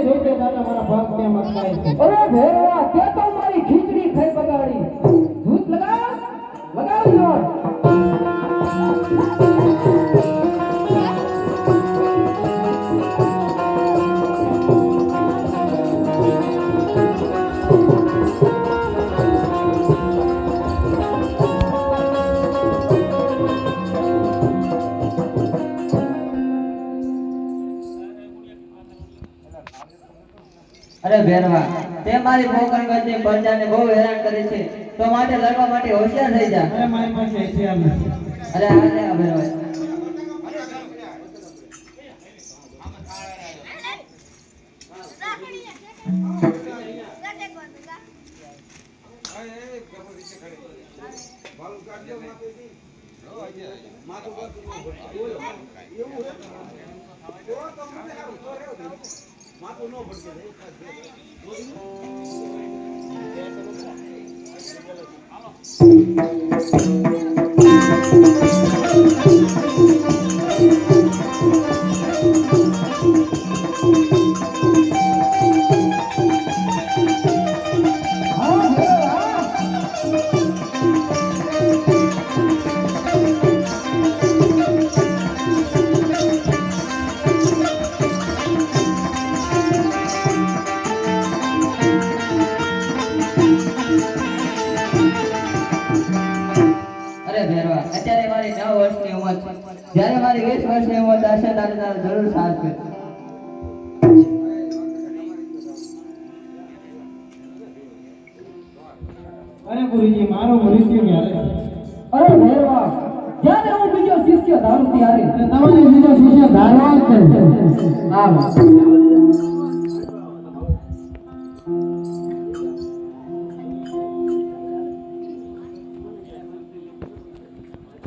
જોઈતે દાદા મારા ભાગ કેમ અટકાય છે? અરે ભેરવા તે તો મારી ખીચડી ખાઈ બગાડી. ભૂત લગાવ જોર. અરે ભેરવા તે મારી પોકર વચ્ચે પ્રજાને બહુ હેરાન કરે છે તો માટે લડવા માટે હોશિયાર થઈ જા. અરે મારી પાસે હથિયાર નથી. અરે આ લે ભેરવા. અત્યારે મારી 9 વર્ષની ઉંમર છે. જ્યારે મારી 20 વર્ષની ઉંમર થશે ત્યારે તારે જરૂર સાથ કરજો. અરે ગુરુજી મારો મૃત્યુ ક્યારે? અરે ભેરવા જ્યારે હું બીજો શિષ્ય ધારું ત્યારે તમારે બીજો શિષ્ય ધારવા જ છે. આમ